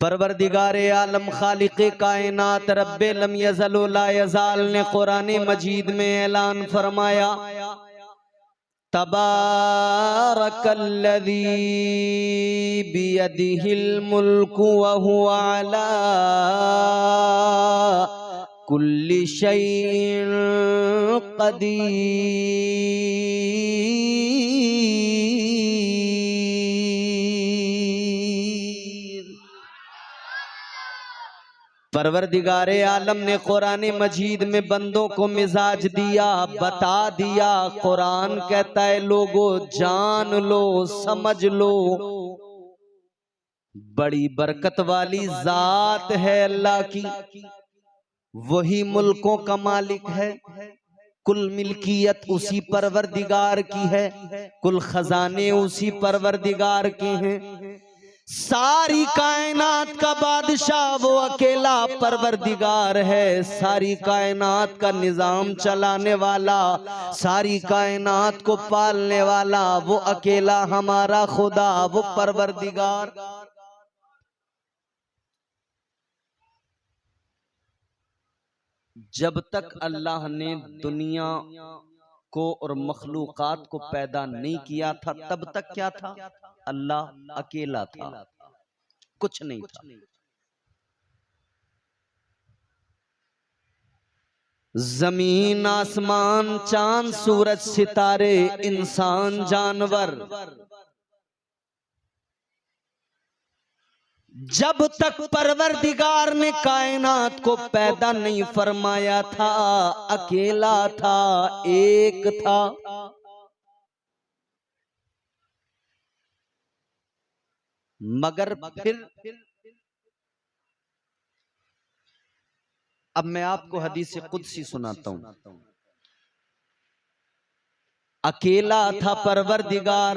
परवरदिगारे आलम खालिक़े कायनात रब्बे लम यज़ल व ला यज़ाल ने कुरान मजीद में ऐलान फरमाया, तबारकल्लज़ी बियदिहिल मुल्कु व हुवा अला कुल्लि शैइन क़दीर। परवरदिगारे आलम ने कुरान मजीद में बंदों को मिजाज दिया, बता दिया। कुरान कहता है लोगो जान लो, समझ लो, बड़ी बरकत वाली जात है अल्लाह की। वही मुल्कों का मालिक है, कुल मिल्कियत उसी परवरदिगार की है, कुल खजाने उसी परवरदिगार के हैं। सारी कायनात का बादशाह वो अकेला परवरदिगार है। सारी कायनात का निजाम चलाने वाला, सारी कायनात को पालने वाला वो अकेला हमारा खुदा, वो परवरदिगार। जब तक अल्लाह ने दुनिया को और मखलूकात को पैदा नहीं किया था, तब तक क्या था? अल्लाह अकेला था, कुछ नहीं था। जमीन, आसमान, चांद, सूरज, सितारे, इंसान, जानवर, जब तक परवरदिगार ने कायनात को पैदा नहीं फरमाया था, अकेला था, एक था। मगर फिर अब मैं आपको हदीस कुदसी सुनाता हूं। अकेला था परवरदिगार,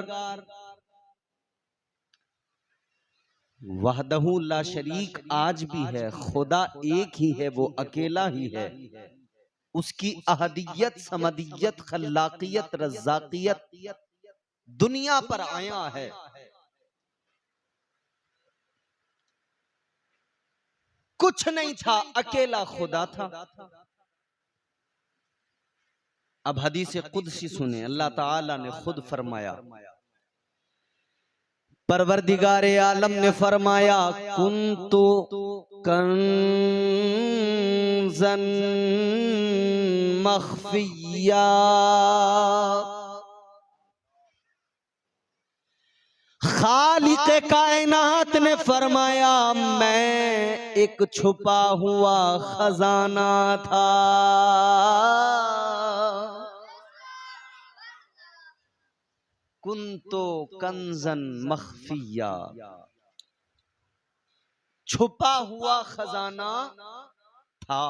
वहदहू ला शरीक आज भी है, खुदा एक ही है, वो अकेला ही है। उसकी अहदियत, समदियत, खल्लाकियत, रज़्ज़ाकियत दुनिया पर आया है। कुछ नहीं था, अकेला खुदा था। अब हदीस कुदसी सुने, अल्लाह ताला ने खुद फरमाया, परवरदिगारे आलम ने फरमाया, कुन्तु कंज़न मख्फिया, खालिक़े कायनात ने फरमाया मैं एक छुपा हुआ खजाना था। कुंतो कंजन मख्फिया, छुपा हुआ खजाना था।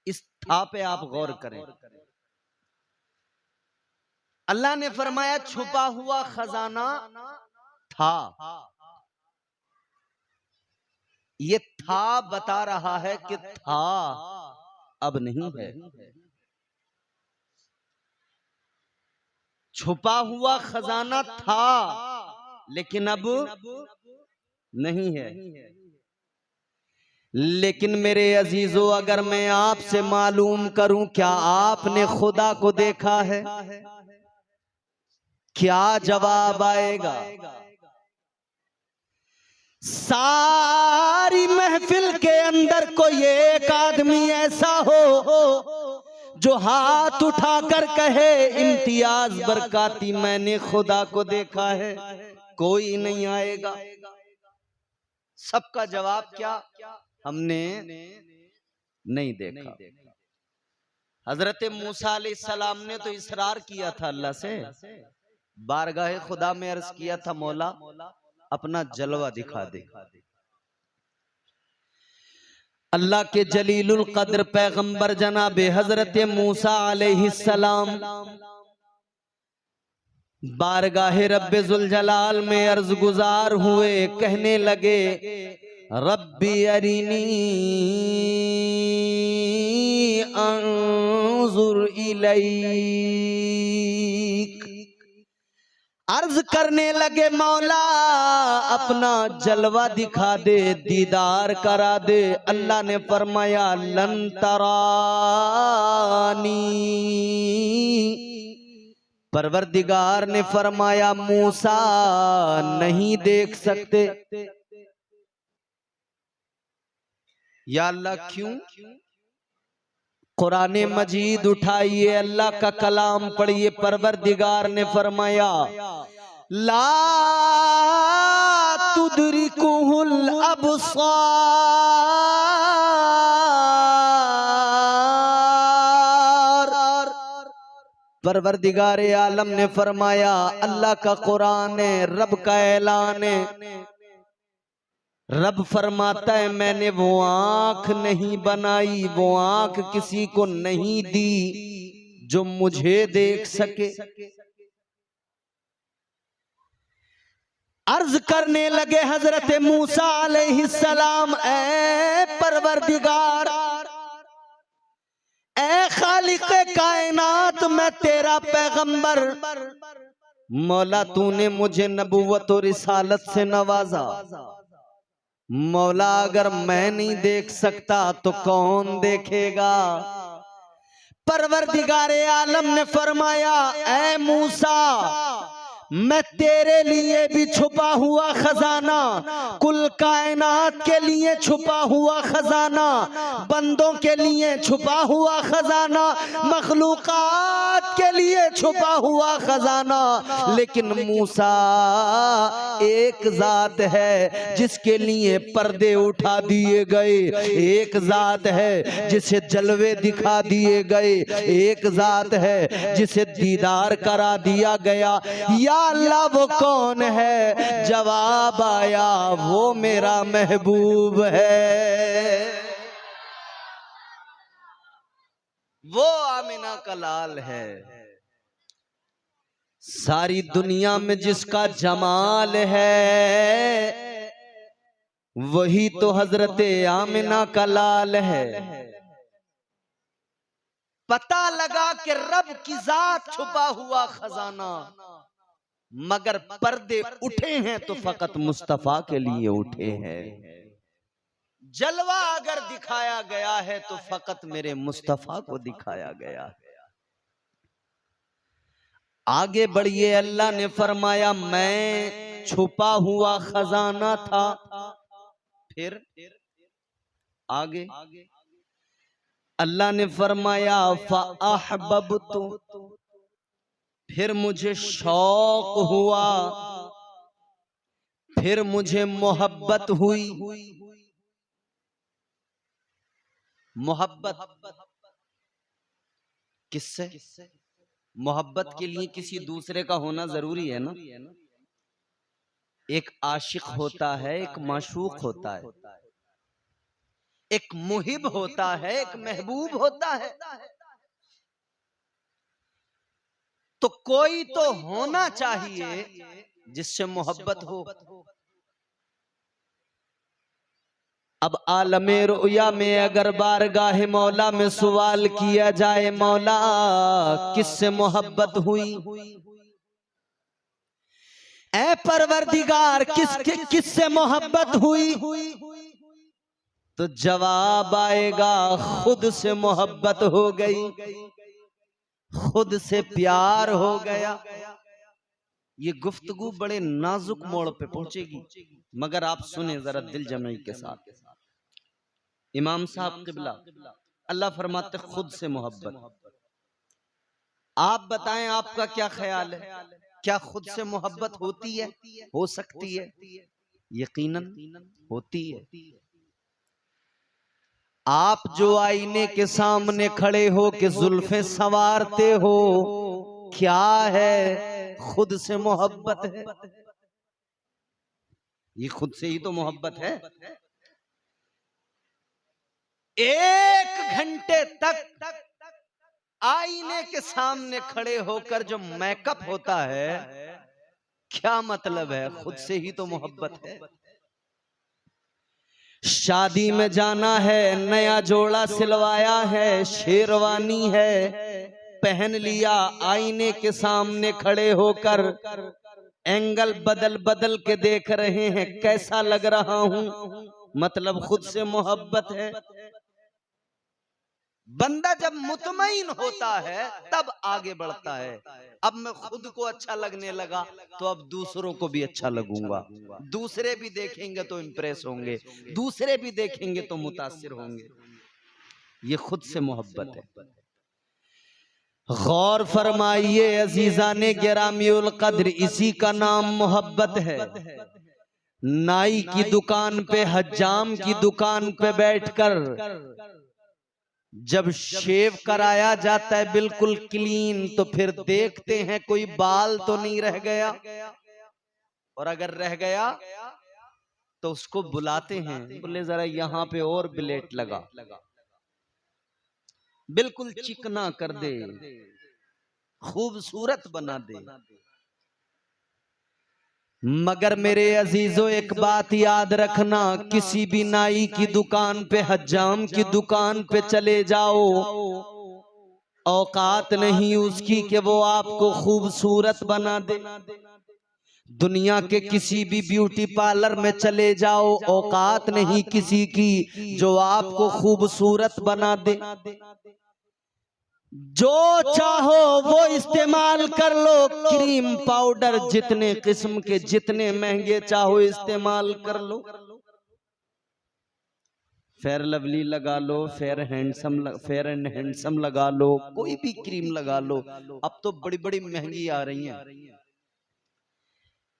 इस था पे आप गौर करें। अल्लाह ने फरमाया छुपा हुआ खजाना था। ये था बता रहा है कि था, अब नहीं है। छुपा हुआ खजाना था लेकिन अब नहीं है। लेकिन मेरे अजीजों, अगर मैं आपसे मालूम करूं, क्या आपने खुदा को देखा है? क्या जवाब आएगा? सारी महफिल के अंदर कोई एक आदमी ऐसा हो जो हाथ उठाकर कहे इम्तियाज बरकाती मैंने खुदा को देखा है, कोई नहीं आएगा। सबका जवाब क्या? हमने नहीं देखा। हजरत मूसा अलैहिस्सलाम ने तो इसरार किया था अल्लाह से, बारगाहे खुदा में अर्ज किया था, मौला अपना जलवा दिखा दे। अल्लाह के जलीलुल कद्र पैगंबर जनाबे हजरत मूसा अलैहिस्सलाम बारगाहे रब्बे जुल जलाल में अर्ज गुजार हुए, कहने लगे रब्बी अरिनी अंजुर इलैक, अर्ज करने लगे मौला अपना जलवा दिखा दे, दीदार करा दे। अल्लाह ने फरमाया लन तरानी। परवरदिगार ने फरमाया मूसा नहीं देख सकते। या अल्लाह क्यों? कुरान मजीद उठाइए, अल्लाह का कलाम पढ़िए। परवरदिगार ने फरमाया ला तुदरिकुहुल अबसार। परवरदिगार आलम ने फरमाया, अल्लाह का कुरान है, रब का ऐलान है। रब फरमाता है मैंने वो आंख नहीं बनाई, वो आंख किसी को नहीं दी जो मुझे देख सके। अर्ज करने लगे हजरत मूसा अलैहिस्सलाम, ऐ परवरदिगार, ऐ खालिक़े कायनात, मैं तेरा पैगंबर, मौला तूने मुझे नबूवत और रिसालत से नवाजा। मौला अगर मैं नहीं देख सकता तो कौन देखेगा? परवरदिगारे आलम ने फरमाया, ऐ मूसा, मैं तेरे लिए भी छुपा हुआ खजाना, कुल कायनात के लिए छुपा हुआ खजाना, बंदों के लिए छुपा हुआ खजाना, मखलूकात के लिए छुपा हुआ खजाना। लेकिन मूसा, एक जात है जिसके लिए पर्दे उठा दिए गए, एक जात है जिसे जलवे दिखा दिए गए, एक जात है जिसे दीदार करा दिया गया। या अल्लाह वो कौन है? जवाब आया, वो मेरा महबूब है, वो आमिना का लाल है। सारी दुनिया में जिसका जमाल है वही तो हजरत आमिना का लाल है। पता लगा कि रब की जात छुपा हुआ खजाना, मगर पर्दे उठे हैं तो फकत मुस्तफा के लिए उठे हैं। जलवा अगर दिखाया गया है तो फकत मेरे मुस्तफा को दिखाया गया है। आगे बढ़िए, अल्लाह ने फरमाया मैं छुपा हुआ खजाना था। फिर आगे अल्लाह ने फरमाया फ़अहबब्तु, फिर मुझे शौक हुआ, फिर मुझे मोहब्बत हुई। मोहब्बत किससे? मोहब्बत के लिए किसी दूसरे का होना जरूरी है ना। एक आशिक होता है, एक माशूक होता है, एक मुहिब होता है, एक महबूब होता है। तो कोई तो होना चाहिए जिससे मोहब्बत हो। अब आलमे रुया में अगर बारगाह मौला में सवाल किया जाए, मौला किससे मोहब्बत हुई? ऐ परवरदिगार किससे मोहब्बत हुई? तो जवाब आएगा खुद से मोहब्बत हो गई, खुद से प्यार हो गया। ये गुफ्तगू बड़े नाजुक मोड़ पे पहुंचेगी, मगर आप सुने जरा दिल जमाई के साथ। इमाम साहब क़िबला अल्लाह फरमाते खुद से मोहब्बत। आप बताएं आपका क्या ख्याल है? क्या खुद से मोहब्बत होती है? हो सकती है? यकीनन होती है। आप जो आईने के सामने खड़े हो के जुल्फे संवारते हो, क्या है? खुद से मोहब्बत है। ये खुद से ही तो मोहब्बत है। एक घंटे तक आईने के सामने खड़े होकर जो मेकअप होता है, क्या मतलब है? खुद से ही तो मोहब्बत है। शादी में जाना है, नया जोड़ा सिलवाया है, शेरवानी है, पहन लिया, आईने के सामने खड़े होकर एंगल बदल बदल के देख रहे हैं कैसा लग रहा हूं, मतलब खुद से मोहब्बत है। बंदा जब मुतमईन होता है तब आगे बढ़ता है। अब मैं खुद को अच्छा लगने लगा तो अब दूसरों को भी अच्छा लगूंगा, दूसरे भी देखेंगे तो इम्प्रेस होंगे, दूसरे भी देखेंगे तो मुतासिर होंगे। ये खुद से मोहब्बत है। गौर फरमाइए अजीजाने गिरामीउल कद्र, इसी का नाम मोहब्बत है। नाई की दुकान पे, हज्जाम की दुकान पे बैठकर जब शेव कराया जाता है बिल्कुल क्लीन, तो फिर देखते हैं कोई बाल तो नहीं रह गया, और अगर रह गया तो उसको बुलाते हैं, बोले जरा यहाँ पे और ब्लेड लगा, बिल्कुल चिकना कर दे, खूबसूरत बना दे। मगर मेरे अजीजों एक बात याद रखना, किसी भी नाई की दुकान पे, हज्जाम की दुकान पे चले जाओ, औकात नहीं उसकी कि वो आपको खूबसूरत बना दे। दुनिया के किसी भी ब्यूटी पार्लर में चले जाओ, औकात नहीं किसी की जो आपको खूबसूरत बना दे। जो चाहो वो इस्तेमाल कर लो, क्रीम पाउडर जितने किस्म के, जितने महंगे चाहो इस्तेमाल कर लो। फेयर लवली लगा लो, फेयर एंड हैंडसम लगा लो, कोई भी क्रीम लगा लो। अब तो बड़ी बड़ी महंगी आ रही हैं,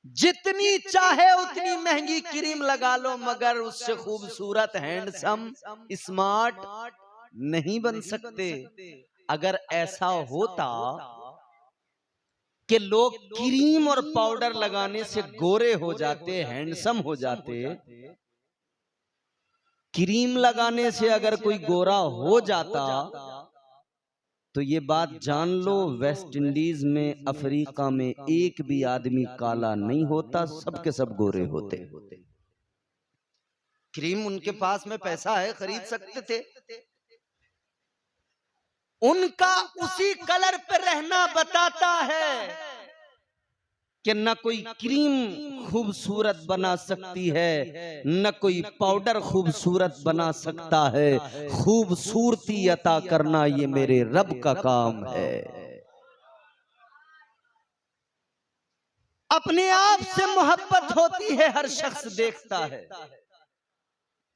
जितनी चाहे उतनी महंगी क्रीम लगा लो, मगर उससे खूबसूरत, हैंडसम, स्मार्ट नहीं बन सकते। अगर ऐसा होता कि लोग क्रीम और पाउडर लगाने से गोरे हो जाते, हैंडसम हो जाते, क्रीम लगाने से अगर कोई गोरा हो जाता, तो ये बात जान लो, वेस्ट इंडीज में, अफ्रीका में एक भी आदमी काला नहीं होता, सबके सब गोरे होते। क्रीम उनके पास में पैसा है, खरीद सकते थे। उनका उसी कलर पे रहना बताता है कि न कोई क्रीम खूबसूरत बना सकती है, न कोई पाउडर खूबसूरत बना सकता है। खूबसूरती अता करना ये मेरे रब का काम है। अपने आप से मोहब्बत होती है, हर शख्स देखता है।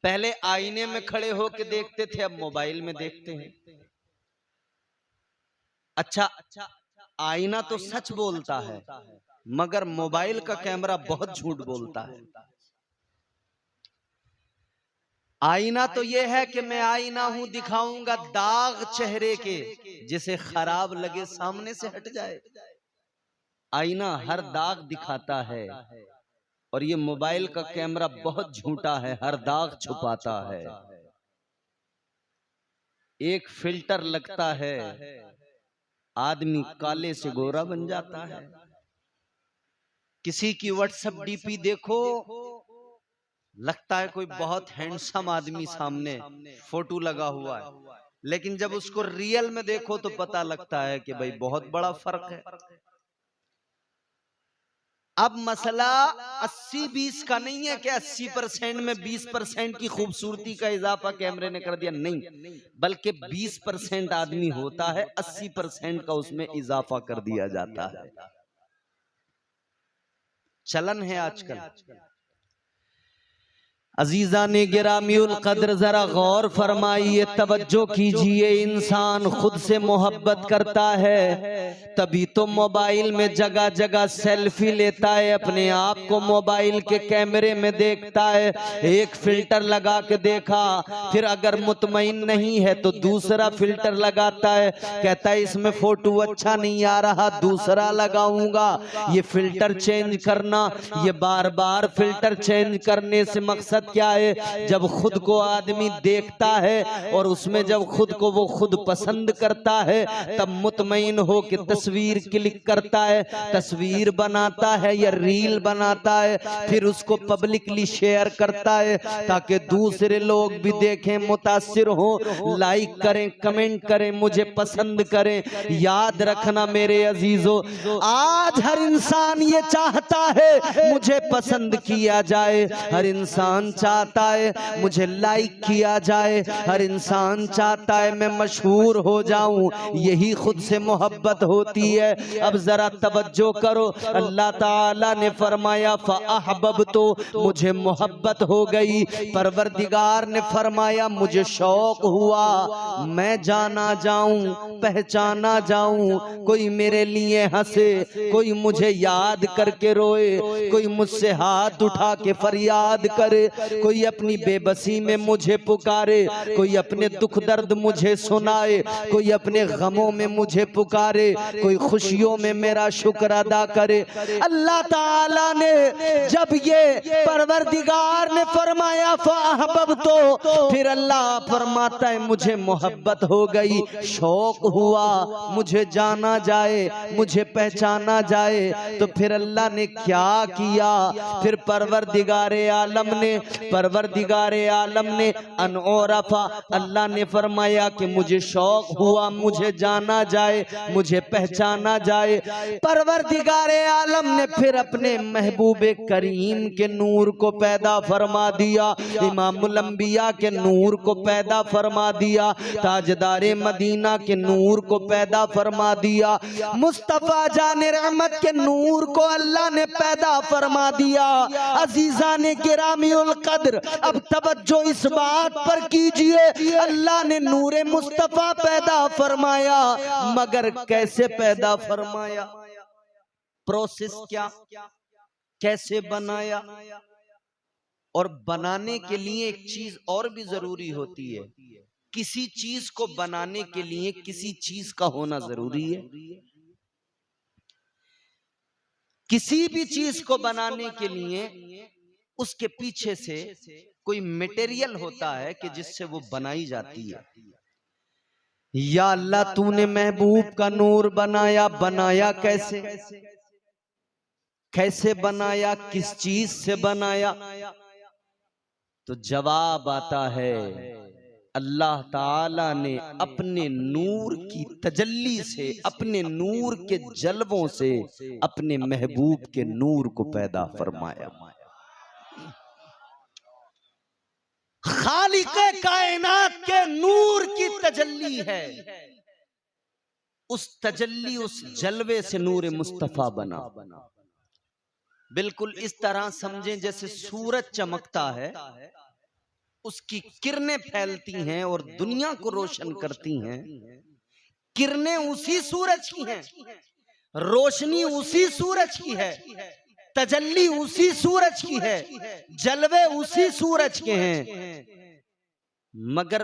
पहले आईने में खड़े होकर देखते थे, अब मोबाइल में देखते हैं। अच्छा, आईना तो सच बोलता है, मगर मोबाइल का कैमरा बहुत झूठ बोलता है। आईना तो यह है कि मैं आईना हूं, दिखाऊंगा दाग चेहरे के, जिसे खराब लगे सामने से हट जाए। आईना हर दाग दिखाता है, और ये मोबाइल का कैमरा बहुत झूठा है, हर दाग छुपाता है। एक फिल्टर लगता है, आदमी काले से गोरा बन जाता है। किसी की व्हाट्सएप डीपी देखो, लगता है कोई बहुत हैंडसम आदमी सामने फोटो लगा हुआ है, लेकिन जब उसको रियल में देखो तो पता लगता है कि भाई बहुत बड़ा फर्क है। अब मसला 80-20 का नहीं है कि 80% में 20% की खूबसूरती का इजाफा कैमरे ने कर दिया, नहीं, बल्कि 20% आदमी होता है, 80% का उसमें इजाफा कर दिया जाता है। चलन है आजकल। अजीजाने गिरामीउल कद्र, जरा गौर फरमाइए, तवज्जो कीजिए। इंसान खुद से मोहब्बत करता है तभी तो मोबाइल में जगह जगह सेल्फी लेता है, अपने आप को मोबाइल के कैमरे में देखता है। एक फिल्टर लगा के देखा, फिर अगर मुतमईन नहीं है तो दूसरा फिल्टर लगाता है, कहता है इसमें फोटो अच्छा नहीं आ रहा, दूसरा लगाऊंगा। ये फिल्टर चेंज करना, ये बार बार फिल्टर चेंज करने से मकसद क्या है, जब खुद को आदमी देखता है और उसमें जब खुद को वो खुद पसंद करता है, तब मुतमईन हो कि तस्वीर क्लिक करता है, तस्वीर बनाता है या रील बनाता है, फिर उसको पब्लिकली शेयर करता है ताकि दूसरे लोग भी देखें, मुतासिर हो, लाइक करें, कमेंट करें, मुझे पसंद करें। याद रखना मेरे अजीजों, आज हर इंसान ये चाहता है मुझे पसंद किया जाए, हर इंसान चाहता है मुझे लाइक किया जाए, हर इंसान चाहता है मैं मशहूर हो जाऊं, यही खुद से मोहब्बत होती है। अब जरा तवज्जो करो, अल्लाह ताला ने फरमाया फ़अहबब्तु, मुझे मोहब्बत हो गई। परवरदिगार ने फरमाया मुझे शौक हुआ मैं जाना जाऊं, पहचाना जाऊं, कोई मेरे लिए हंसे, कोई मुझे याद करके रोए, कोई मुझसे हाथ उठा के फरियाद करे, कोई अपनी बेबसी में मुझे पुकारे, कोई अपने दुख दर्द मुझे सुनाए, कोई अपने गमों में मुझे पुकारे, कोई खुशियों में मेरा शुक्र अदा करे। अल्लाह ताला ने जब ये परवरदिगार ने फरमाया फ़अहबब्तु, फिर अल्लाह फरमाता है मुझे मोहब्बत हो गई, शौक हुआ मुझे जाना जाए, मुझे पहचाना जाए। तो फिर अल्लाह ने क्या किया, फिर परवरदिगारे आलम ने अनऔरफा, अल्लाह ने फरमाया कि मुझे शौक हुआ मुझे जाना जाए, मुझे पहचाना जाए। परवरदिगारे आलम ने फिर अपने महबूबे करीम के नूर को पैदा फरमा दिया, इमामुल अंबिया के नूर को पैदा फरमा दिया, ताजदारे मदीना के नूर को पैदा फरमा दिया, मुस्तफा जाने रहमत के नूर को अल्लाह ने पैदा फरमा दिया। अजीजा ने गिरामीउल कद्र, अब तवज्जो इस बात पर कीजिए, अल्लाह ने नूरे मुस्तफा पैदा फरमाया, मगर कैसे पैदा फरमाया, प्रोसेस क्या, कैसे बनाया। और बनाने के लिए एक चीज और भी जरूरी होती है, किसी चीज को बनाने के लिए किसी चीज का होना जरूरी है। किसी भी चीज को बनाने के लिए उसके पीछे से कोई मटेरियल होता है कि जिससे वो बनाई जाती है। या अल्लाह तूने महबूब का नूर बनाया, बनाया कैसे, कैसे बनाया, किस चीज से बनाया। तो जवाब आता है अल्लाह ताला ने अपने नूर की तजल्ली से, अपने नूर के जलवों से अपने महबूब के नूर को पैदा फरमाया। खालिक़े कायनात के नूर की तजल्ली है, उस तजल्ली, उस जलवे से नूर मुस्तफा बना। बिल्कुल इस तरह समझें जैसे सूरज चमकता है, उसकी किरणें फैलती हैं और दुनिया को रोशन करती हैं। किरणें उसी सूरज की हैं, रोशनी उसी सूरज की है, तजल्ली उसी सूरज की है, जलवे उसी सूरज के हैं, मगर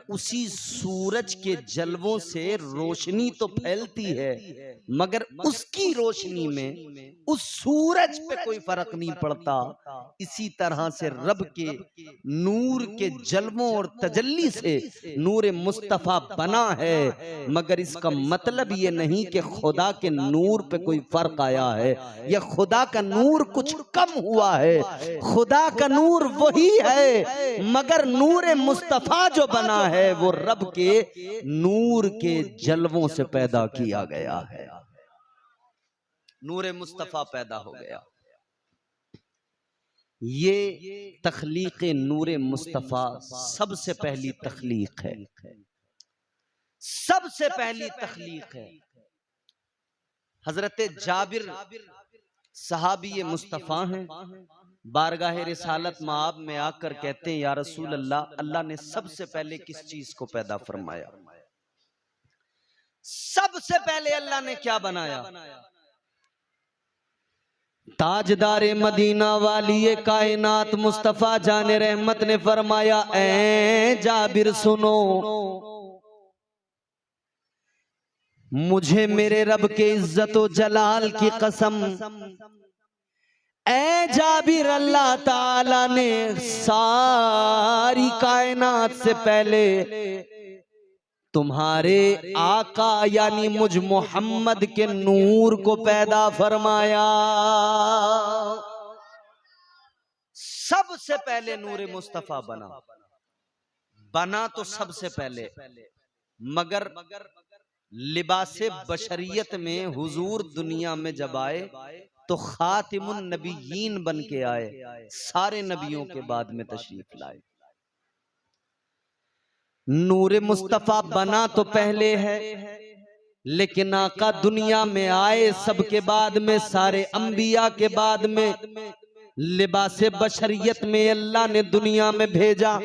उसी सूरज के जलवों से रोशनी तो फैलती है, मगर उसकी रोशनी में उस सूरज पे कोई फर्क नहीं पड़ता। इसी तरह से रब के नूर के जलवों और तजल्ली से नूर मुस्तफा बना है, मगर इसका मतलब ये नहीं कि खुदा के नूर पे कोई फर्क आया है या खुदा का नूर कुछ कम हुआ है। खुदा का नूर वही है, मगर नूर मुस्तफा जो बना है वो रब के नूर के जलवों से पैदा किया गया है। नूर मुस्तफा पैदा हो गया। ये तख्लीक नूर मुस्तफा सबसे पहली तख्लीक है, सबसे पहली तख्लीक है। हजरत जाबिर सहाबी मुस्तफा हैं, बारगाह रिसालत माब में आकर कहते हैं या रसूल अल्लाह, अल्लाह ने सबसे पहले किस चीज को पैदा फरमाया, सबसे पहले अल्लाह ने क्या बनाया। ताजदारे मदीना वाली कायनात मुस्तफा जाने रहमत ने फरमाया, ऐ जाबिर सुनो, मुझे मेरे रब के इज्जत व जलाल की कसम, ऐ जाबिर, अल्लाह ताला ने सारी कायनात से पहले तुम्हारे आका यानी मुझ मोहम्मद के नूर को पैदा फरमाया। सबसे पहले नूर मुस्तफा बना तो सबसे पहले, मगर लिबासे बशरियत में हुजूर दुनिया में जब आए तो खातिमुन नबीयीन बन के आए, सारे नबियों के बाद में तशरीफ लाए। नूर मुस्तफा बना तो पहले है, लेकिन आका दुनिया में आए सबके बाद में, सारे अंबिया के बाद में। लिबासे बशरियत में अल्लाह ने दुनिया में भेजा।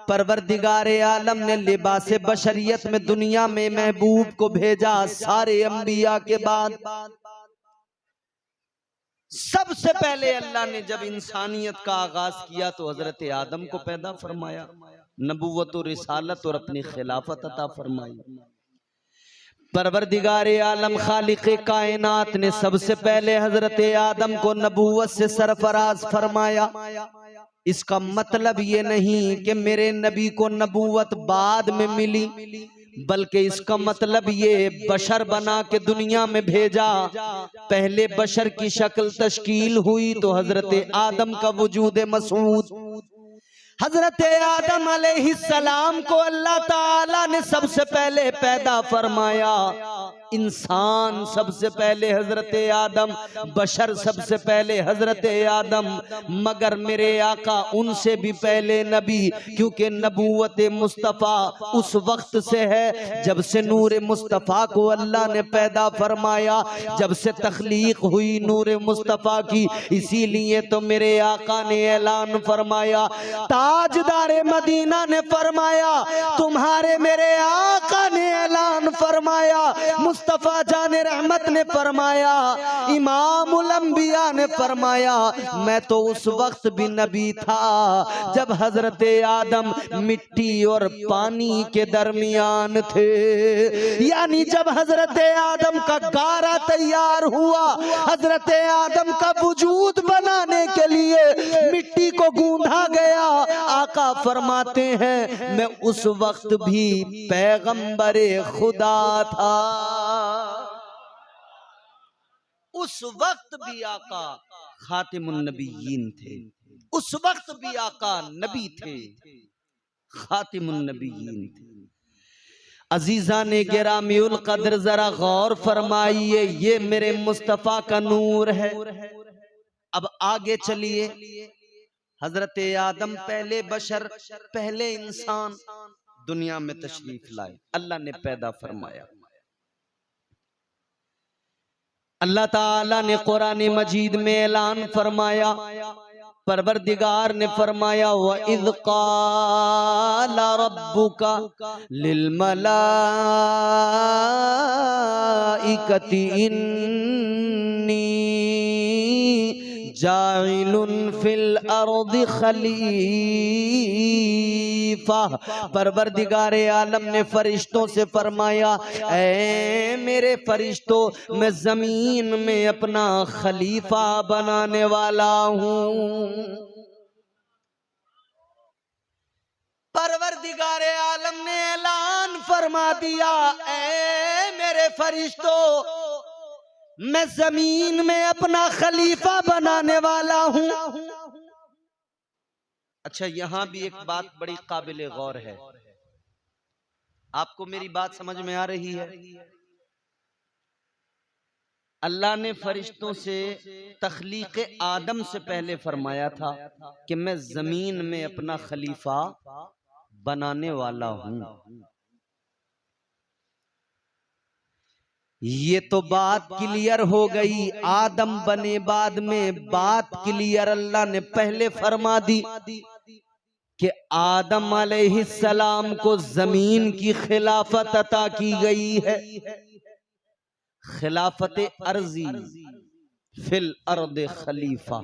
परवरदिगारे आलम ने लिबासे बशरियत में दुनिया में महबूब को भेजा सारे अंबिया के बाद। सबसे पहले अल्लाह ने जब इंसानियत का आगाज किया तो हजरत आदम को पैदा फरमाया, नबुव्वत और रिसालत और अपनी खिलाफत अता फरमाई। परवरदिगारे आलम खालिक़े कायनात ने सबसे पहले हजरत आदम को नबुव्वत से सरफराज फरमाया। इसका मतलब ये नहीं कि मेरे नबी को नबुव्वत बाद में मिली, बल्कि इसका मतलब ये बशर बना के दुनिया में भेजा। पहले बशर की शक्ल तश्कील हुई तो हजरत आदम का वजूद मसूद। हजरत आदम अलैहिस्सलाम को अल्लाह ताला ने सबसे पहले पैदा फरमाया। इंसान सबसे पहले हजरत आदम, बशर सबसे पहले हजरत आदम, मगर मेरे आका उनसे भी पहले नबी, क्योंकि नबूवत मुस्तफ़ा उस वक्त से है जब से नूर मुस्तफ़ा को अल्लाह ने पैदा फरमाया, जब से तख्लीक हुई नूर मुस्तफ़ा की। इसीलिए तो मेरे आका ने ऐलान फरमाया, ताजदारे मदीना ने फरमाया, तुम्हारे मेरे आका ने ऐलान फरमाया, मुस्तफा जाने रहमत ने फरमाया, इमामुल अंबिया ने फरमाया, मैं तो उस वक्त भी नबी था जब हजरत आदम मिट्टी और पानी के दरमियान थे। यानी जब हजरत आदम का गारा तैयार हुआ, हजरत आदम का वजूद बनाने के लिए मिट्टी को गूंधा गया। आका फरमाते हैं मैं उस वक्त भी पैगंबरे खुदा था। उस वक्त भी आका खातिमुन नबीयीन थे, उस वक्त भी आका नबी थे, खातिमुन नबीयीन थे। अजीजा ने गिरामीउल कद्र जरा गौर फरमाइए, ये मेरे मुस्तफा का नूर है। अब आगे चलिए, हजरत आदम पहले बशर, पहले इंसान दुनिया में तशरीफ लाए, अल्लाह ने पैदा फरमाया। अल्लाह ताला ने कुरान मजीद में ऐलान फरमाया, परवरदिगार ने फरमाया, व इज़ क़ाला रब्बुका लिल मलाइकति इन्नी जाइलुन फिल अर्दि खलीफा। परवरदिगारे आलम ने फरिश्तों से फरमाया, ऐ मेरे फरिश्तों, मैं जमीन में अपना खलीफा बनाने वाला हूँ। परवरदिगारे आलम ने ऐलान फरमा दिया, ऐ मेरे फरिश्तों, मैं जमीन में अपना खलीफा बनाने वाला हूं। अच्छा, यहां भी एक बात बड़ी काबिले गौर है। आपको मेरी बात समझ में आ रही है? अल्लाह ने फरिश्तों से तख्लीक आदम से पहले फरमाया था कि मैं जमीन में अपना खलीफा बनाने वाला हूं। ये तो बात क्लियर हो गई। आदम बने बाद में बात क्लियर अल्लाह ने पहले फरमा दी कि आदम अलैहिस्सलाम को जमीन की खिलाफत अता की गई है, खिलाफत अर्जी फिल अर्द खलीफा।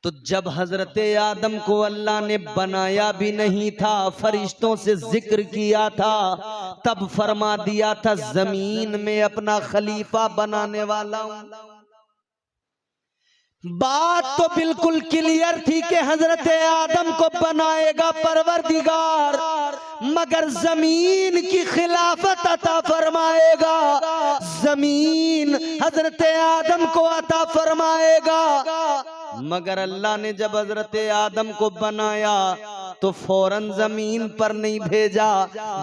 तो जब हजरत आदम को अल्लाह ने बनाया भी नहीं था, फरिश्तों से जिक्र किया था, तब फरमा दिया था जमीन में अपना खलीफा बनाने वाला हूं। बात तो बिल्कुल क्लियर थी कि हजरत आदम को बनाएगा परवरदिगार, मगर जमीन की खिलाफत अता फरमाएगा, जमीन हजरत आदम को अता फरमाएगा। मगर अल्लाह ने जब हजरत आदम को बनाया तो फौरन जमीन पर नहीं भेजा,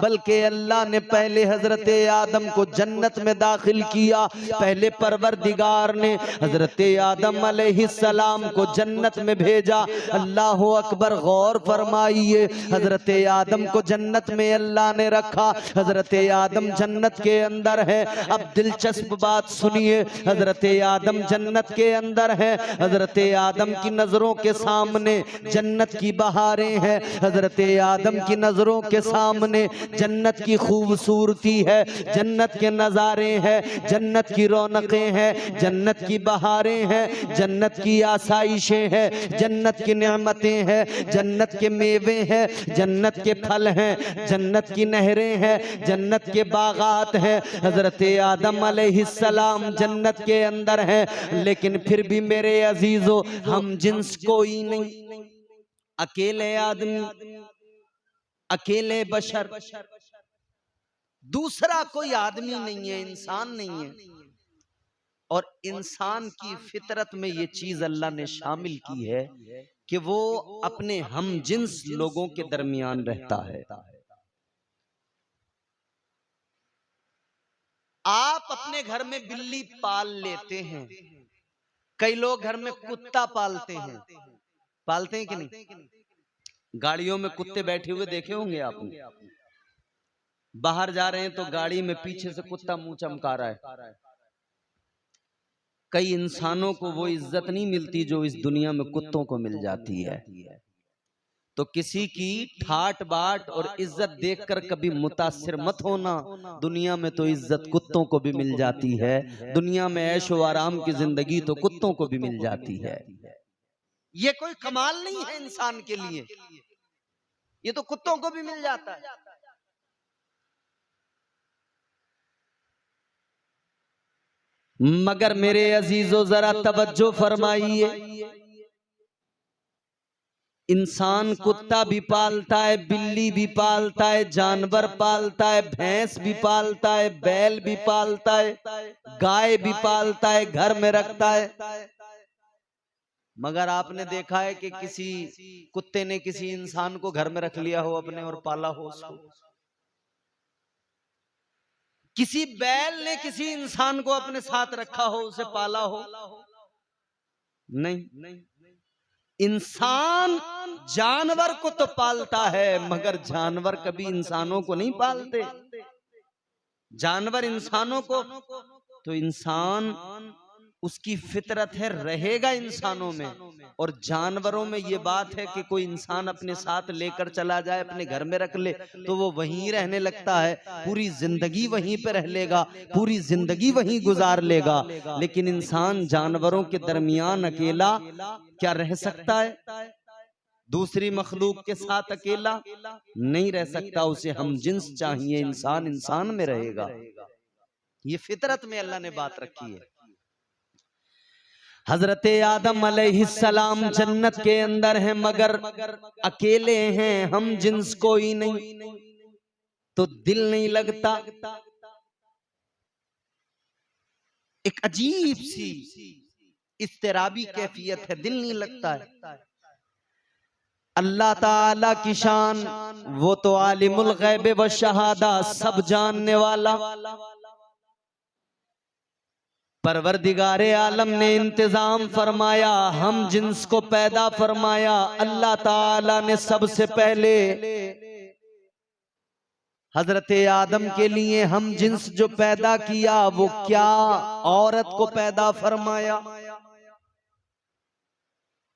बल्कि अल्लाह ने पहले हजरत आदम को जन्नत में दाखिल किया। पहले परवरदिगार ने हजरत आदम अलैहिस्सलाम को जन्नत में भेजा। अल्लाह अकबर, गौर फरमाइए, हजरत आदम को जन्नत में अल्लाह ने रखा। हजरत आदम जन्नत के अंदर है। अब दिलचस्प बात सुनिए, हजरत आदम जन्नत के अंदर है। हजरत आदम की नजरों के सामने जन्नत की बहारें हैं। हजरत आदम की नजरों के सामने जन्नत की खूबसूरती है, जन्नत के नजारे हैं, जन्नत की रौनकें हैं, जन्नत की बहारें हैं, जन्नत की आसाइशें हैं, जन्नत की नेमतें हैं, जन्नत के मेवे हैं, जन्नत के फल हैं, जन्नत की नहरें हैं, जन्नत के बागात हैं। हजरत आदम अलैहिस्सलाम जन्नत के अंदर हैं, लेकिन फिर भी मेरे अजीजों, हम जिन्स कोई नहीं, अकेले आदमी, अकेले बशर, दूसरा कोई आदमी नहीं है, इंसान नहीं है। और इंसान की फितरत में ये चीज अल्लाह ने शामिल की है कि वो अपने हम जिन्स लोगों के दरमियान रहता है। आप अपने घर में बिल्ली पाल लेते हैं, कई लोग घर में कुत्ता पालते हैं, पालते हैं कि नहीं? गाड़ियों में कुत्ते बैठे हुए देखे होंगे आपने। बाहर जा रहे हैं तो गाड़ी में पीछे से कुत्ता मुंह चमका रहा है। कई इंसानों को वो इज्जत नहीं मिलती जो इस दुनिया में कुत्तों को मिल जाती है। तो किसी की ठाट बाट और इज्जत देखकर कभी मुतासिर मत होना। दुनिया में तो इज्जत कुत्तों को भी मिल जाती है, दुनिया में ऐशो आराम की जिंदगी तो कुत्तों को भी मिल जाती है। ये कोई कमाल नहीं है इंसान के लिए, ये तो कुत्तों को भी मिल जाता है। मगर मेरे अजीजों, जरा तवज्जो फरमाइए, इंसान कुत्ता भी पालता है, बिल्ली भी पालता है, जानवर पालता है, भैंस भी पालता है, बैल भी पालता है, गाय भी पालता है, घर में रखता है। मगर आपने देखा है कि किसी कुत्ते ने किसी इंसान को घर में रख लिया हो अपने और पाला हो उसको? किसी बैल ने किसी इंसान को अपने साथ रखा हो, उसे पाला हो? नहीं। इंसान जानवर को तो पालता है, मगर जानवर कभी इंसानों को नहीं पालते। जानवर इंसानों को, तो इंसान उसकी फितरत है, रहेगा इंसानों में। और जानवरों में ये बात है कि कोई इंसान अपने साथ लेकर चला जाए, अपने घर में रख ले, तो वो वहीं रहने लगता है, पूरी जिंदगी वहीं पे रह लेगा, पूरी जिंदगी वहीं गुजार लेगा। लेकिन इंसान जानवरों के दरमियान अकेला क्या रह सकता है? दूसरी मखलूक के साथ अकेला नहीं रह सकता, उसे हम जिन्स चाहिए, इंसान इंसान में रहेगा। ये फितरत में अल्लाह ने बात रखी है। हजरत आदम अलैहिस्सलाम जन्नत के अंदर हैं, मगर अकेले हैं, हम जिन्स कोई नहीं, तो दिल नहीं लगता। एक अजीब सी इस्तिराबी कैफियत है, दिल नहीं लगता है। अल्लाह ताला की शान, वो तो आलिमुल गैब व शहादा, सब जानने वाला परवरदिगारे आलम ने इंतजाम फरमाया, हम जिन्स को पैदा फरमाया। अल्लाह ताला ने सबसे पहले हजरत आदम के लिए हम जिन्स जो पैदा किया, वो क्या? औरत को पैदा फरमाया।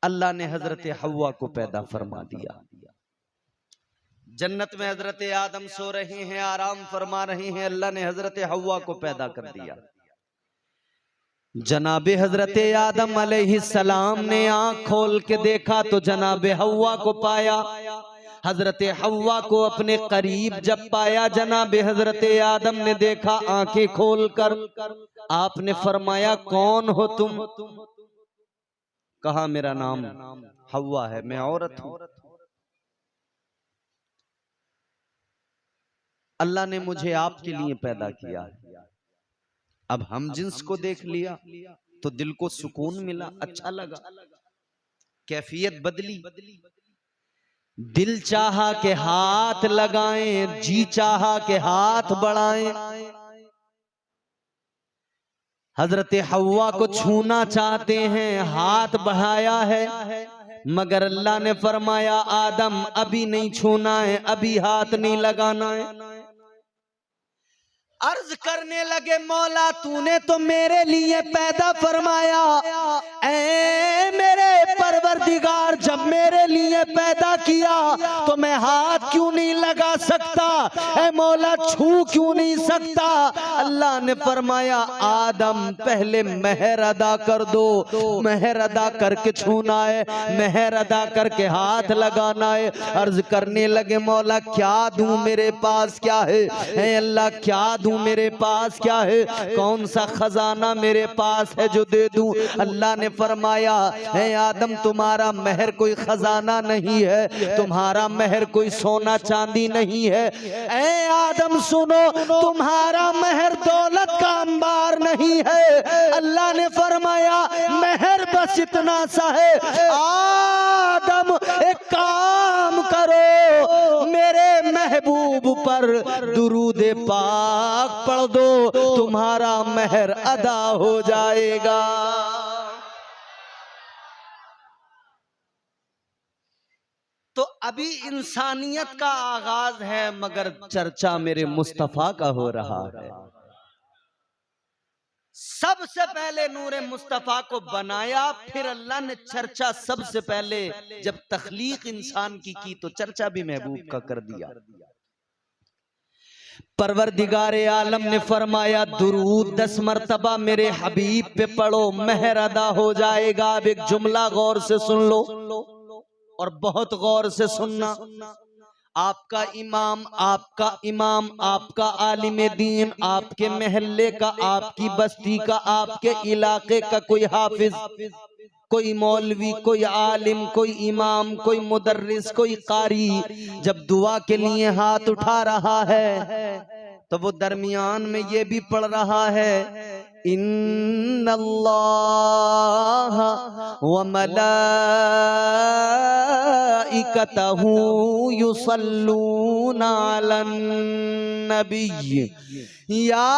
अल्लाह ने हजरत हव्वा को पैदा फरमा दिया। जन्नत में हजरत आदम सो रहे हैं, आराम फरमा रहे हैं, अल्लाह ने हजरत हव्वा को पैदा कर दिया। जनाबे हजरत आदम अलैहिस्सलाम ने आंख खोल के देखा तो जनाबे हव्वा को पाया। हजरत हव्वा को अपने करीब जब पाया, जनाबे हजरत आदम ने देखा आंखें खोलकर। आपने फरमाया, कौन हो तुम? कहा मेरा नाम हव्वा है, मैं औरत हूं। अल्लाह ने मुझे आपके लिए पैदा किया है। अब हम जिन्स को देख लिया तो दिल को सुकून मिला, अच्छा लगा, कैफियत बदली। दिल चाहा के हाथ लगाएं, जी चाहा के हाथ बढ़ाएं। हजरत हव्वा को छूना चाहते हैं, हाथ बढ़ाया है, मगर अल्लाह ने फरमाया आदम अभी नहीं छूना है, अभी हाथ नहीं लगाना है। अर्ज करने लगे मौला तूने तो मेरे लिए पैदा फरमाया, ऐ मेरे परवरदिगार जब मेरे लिए पैदा किया तो मैं हाथ क्यों नहीं लगा सकता, ऐ मौला छू क्यों नहीं सकता। अल्लाह ने फरमाया आदम पहले मेहर अदा कर दो, मेहर अदा करके छूना है, मेहर अदा करके हाथ लगाना है। अर्ज करने लगे मौला क्या दूं, मेरे पास क्या है, ऐ अल्लाह क्या मेरे पास क्या है, कौन सा खजाना मेरे पास है जो दे दूं। अल्लाह ने फरमाया है आदम तुम्हारा महर कोई खजाना नहीं है, तुम्हारा महर कोई सोना चांदी नहीं है। ऐ आदम सुनो, तुम्हारा महर दौलत का अंबार नहीं है। अल्लाह ने फरमाया महर बस इतना सा है। आदम एक काम करो, मेरे महबूब पर दुरूद पाक पढ़ दो, तुम्हारा महर अदा हो जाएगा। तो अभी इंसानियत का आगाज है, मगर चर्चा मेरे मुस्तफा का हो रहा है। सबसे पहले नूरे मुस्तफा को बनाया, फिर अल्लाह ने चर्चा सबसे पहले जब तख्लीक इंसान की तो चर्चा भी महबूब का कर दिया। परवरदिगारे आलम ने फरमाया दुरूद 10 मर्तबा मेरे हबीब पे पढ़ो, महर अदा हो जाएगा। अब एक जुमला गौर से सुन लो और बहुत गौर से सुनना। आपका इमाम, आपका इमाम, आपका आलिम दीन, आपके महल्ले का, आपकी बस्ती का, आपके इलाके का कोई हाफिज, कोई मौलवी, कोई आलिम, कोई इमाम, कोई मुदर्रिस, कोई कारी जब दुआ के लिए हाथ उठा रहा है तो वो दरमियान में ये भी पढ़ रहा है इन्नल्लाह व मलाइकतहू युसल्लूना अलन नबी या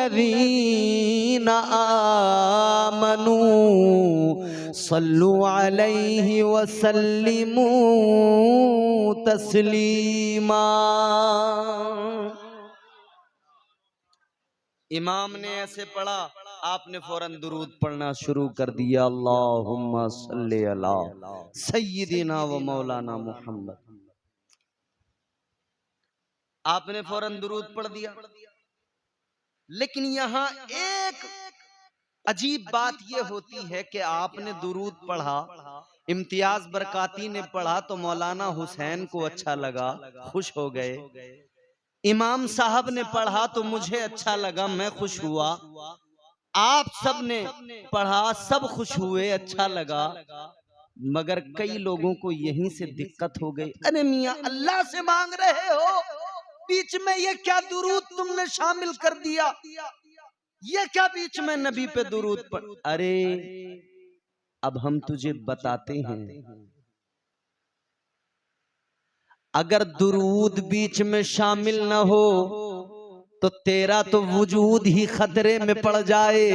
अय्युहल्लज़ीना आमनू सल्लु अलैहि वसल्लिमू तस्लीमा। इमाम ने ऐसे पढ़ा, आपने फौरन दुरूद पढ़ना शुरू कर दिया, अल्लाहुम्मा सल्ली अला सय्यिदिना व मौलाना मुहम्मद। आपने फौरन दुरूद पढ़ दिया। लेकिन यहाँ एक अजीब बात यह होती है कि आपने दुरूद पढ़ा, इम्तियाज बरकाती ने पढ़ा तो मौलाना हुसैन को अच्छा लगा, खुश हो गए। इमाम साहब ने पढ़ा तो मुझे अच्छा लगा, मैं खुश हुआ। आप सब ने पढ़ा, सब खुश हुए, अच्छा लगा। मगर कई लोगों को यहीं से दिक्कत हो गई। अरे मियां अल्लाह से मांग रहे हो, बीच में ये क्या दुरूद तुमने शामिल कर दिया, ये क्या बीच में नबी पे दुरूद पढ़। अरे अब हम तुझे बताते हैं, अगर दुरूद बीच में शामिल न हो तो तेरा तो वजूद ही खतरे में पड़ जाए।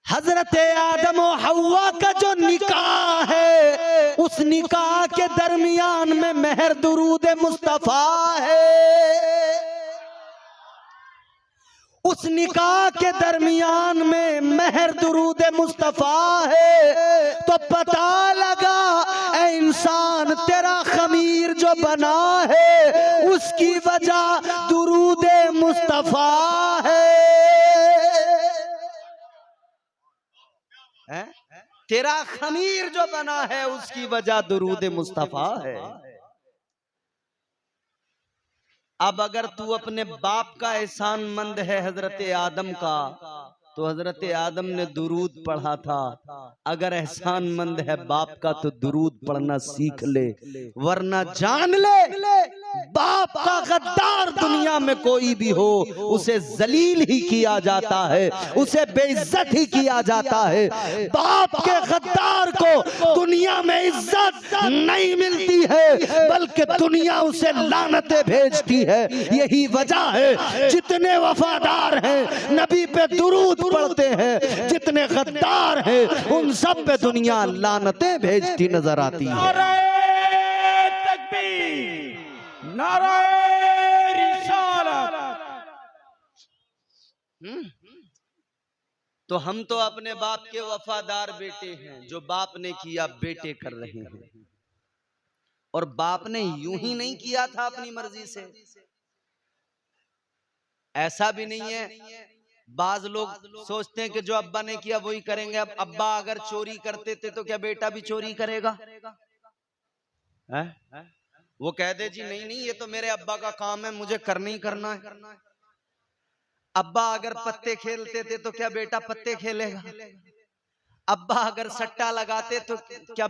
हजरत आदम और हव्वा का जो निकाह है, उस निकाह के दरमियान में महर दुरूद मुस्तफा है। उस निकाह के दरमियान में महर दुरूद मुस्तफा है। तो पता लगा ऐ इंसान तेरा खमीर जो बना है उसकी वजह दुरूद मुस्तफा है। तेरा खमीर जो बना है उसकी वजह दुरूद मुस्तफा है। अब अगर तू अपने बाप का एहसानमंद है हजरत आदम का, तो हजरत आदम ने दुरूद पढ़ा था। अगर एहसानमंद है बाप का तो दुरूद पढ़ना सीख ले, वरना जान ले बाप का गद्दार दुनिया में कोई भी हो उसे जलील ही किया जाता है, उसे बेइज्जत ही किया जाता है। बाप के गद्दार को दुनिया में इज्जत नहीं मिलती है, बल्कि दुनिया उसे लानतें भेजती है। यही वजह है जितने वफादार हैं नबी पे दुरूद पढ़ते हैं, जितने गद्दार हैं उन सब पे दुनिया लानतें भेजती नजर आती है। नारे तकबीर, नारे रिसालत। तो हम तो अपने बाप के वफादार बेटे हैं, जो बाप ने किया बेटे कर रहे हैं। और बाप ने यूं ही नहीं किया था अपनी मर्जी से, ऐसा भी नहीं है। बाज लोग सोचते हैं कि जो अब्बा ने किया वही करेंगे। अब अब्बा अगर चोरी करते थे तो क्या बेटा भी चोरी करेगा? है? वो कह दे जी नहीं नहीं ये तो मेरे अब्बा का काम है, मुझे करना ही करना है। अब्बा अगर पत्ते खेलते थे तो क्या बेटा पत्ते खेलेगा? अब्बा अगर सट्टा लगाते तो क्या?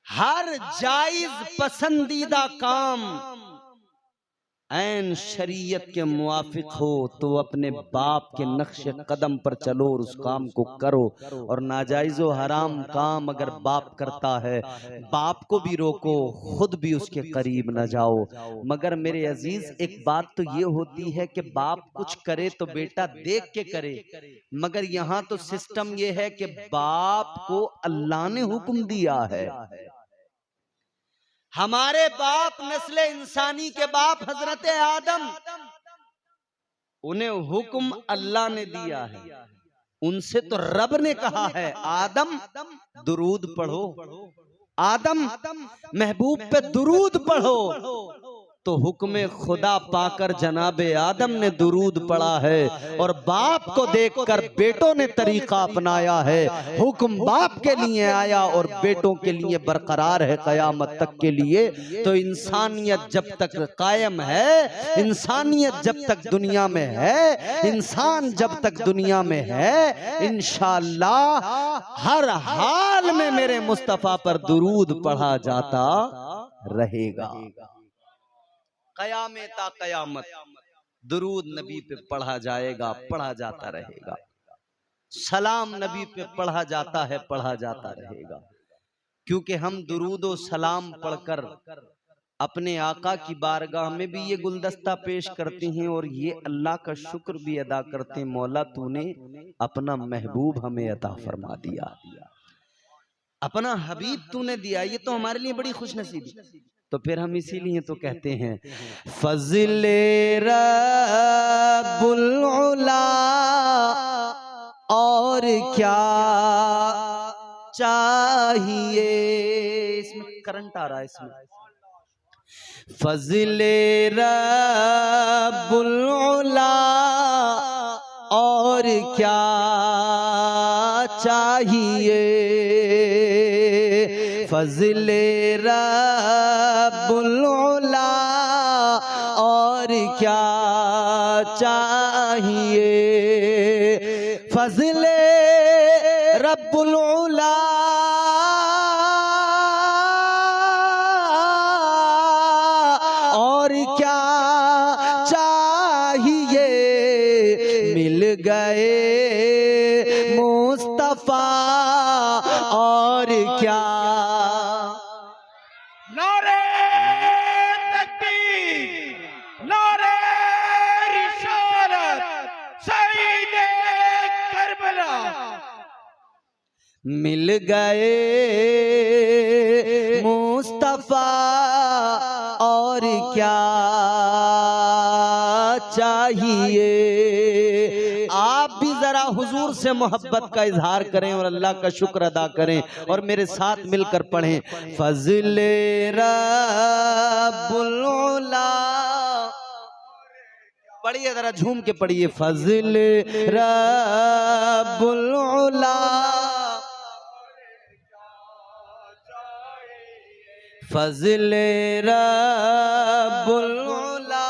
हर जायज पसंदीदा काम ऐन शरीयत के मुआफिक हो तो अपने बाप के नक्शे कदम पर चलो और उस काम को करो। और नाजायज व हराम काम अगर बाप करता है, बाप को भी रोको, खुद भी उसके करीब न जाओ। मगर मेरे अजीज एक बात तो ये होती है कि बाप कुछ करे तो बेटा देख के करे, मगर यहाँ तो सिस्टम ये है कि बाप को अल्लाह ने हुक्म दिया है। हमारे बाप नस्ले इंसानी के बाप हजरत आदम, उन्हें हुक्म अल्लाह ने दिया है। उनसे तो रब ने कहा है आदम दुरूद पढ़ो, आदम महबूब पे दुरूद पढ़ो। तो हुक्म खुदा पाकर जनाबे आदम ने दुरूद पढ़ा है और बाप को देखकर बेटों ने तरीका अपनाया है। हुक्म बाप के लिए आया और बेटों के लिए बरकरार है क़यामत तक के लिए। तो इंसानियत जब तक कायम है, इंसानियत जब तक दुनिया में है, इंसान जब तक दुनिया में है, इंशाअल्लाह हर हाल में मेरे मुस्तफा पर दुरूद पढ़ा जाता रहेगा। क़यामत ता क़यामत दुरूद नबी पे पढ़ा जाएगा, पढ़ा जाता रहेगा। सलाम नबी पे पढ़ा जाता है, पढ़ा जाता रहेगा। क्योंकि हम दुरूद और सलाम पढ़कर अपने आका की बारगाह में भी ये गुलदस्ता पेश करते हैं और ये अल्लाह का शुक्र भी अदा करते हैं, मौला तूने अपना महबूब हमें अता फरमा दिया, अपना हबीब तूने दिया, ये तो हमारे लिए बड़ी खुशनसीबी। तो फिर हम इसीलिए तो कहते हैं फज़ले रब्बुल उला और क्या चाहिए। इसमें करंट आ रहा है, इसमें फज़ले रब्बुल उला और क्या चाहिए, फज़ले रब्बुल उला और क्या चाहिए, फज़ले रब्बुल उला और क्या चाहिए, मिल गए मुस्तफा और क्या। नारे तकबीर, नारे रिसालत, सईदे करबला। मिल गए मुस्तफा और क्या चाहिए। आप भी जरा हुजूर से मोहब्बत का इजहार करें और अल्लाह का शुक्र अदा करें और मेरे साथ मिलकर पढ़ें फज़ले रब्बुल उला। पढ़िए जरा झूम के पढ़िए फज़ले रब्बुल उला, फजले रब्बुल उला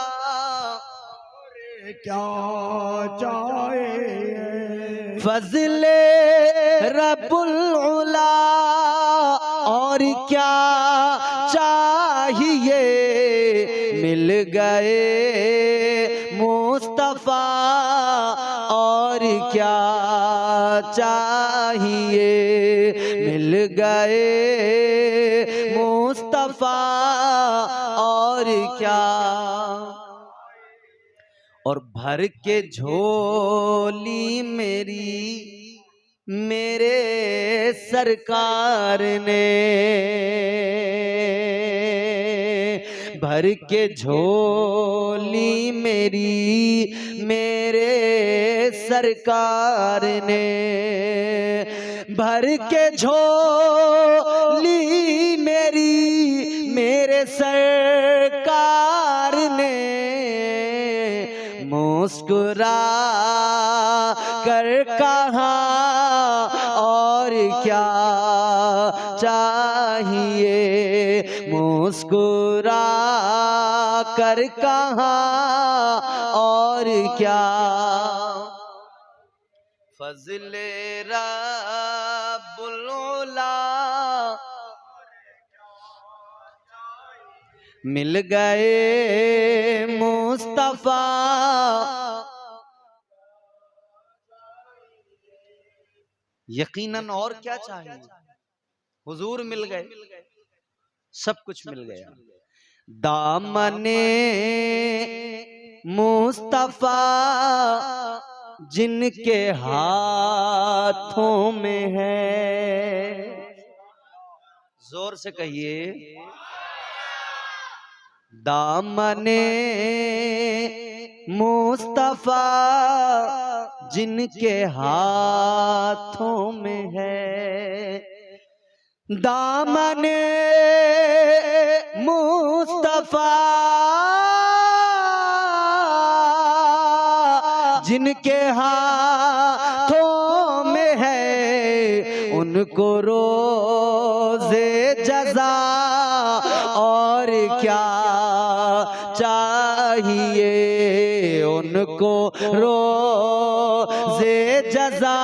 क्या चाहे फजले रब्बुल उला और क्या चाहिए, मिल गए मुस्तफा और क्या चाहिए, मिल गए मुस्तफा और क्या। और भर के झोली मेरी मेरे सरकार ने, भर के झोली मेरी मेरे सरकार ने, भर के झोली मेरी मेरे सरकार ने, मुस्कुरा कर कहा और क्या चाहिए, मुस्कुरा कर कहा और क्या। फजले रब्बुल उला मिल गए मुस्तफा, यकीनन और क्या चाहिए, हुजूर मिल गए, सब कुछ मिल गया। दामने मुस्तफा जिनके हाथों में है, जोर से कहिए, दामने मुस्तफा जिनके हाथों में है, दामने मुस्तफा जिनके हाथों में है, उनको रोज़े जज़ा और क्या चाहिए, उनको रोज़े जज़ा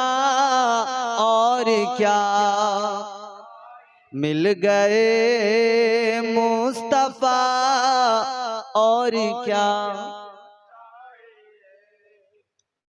और क्या। मिल गए मुस्तफा और क्या।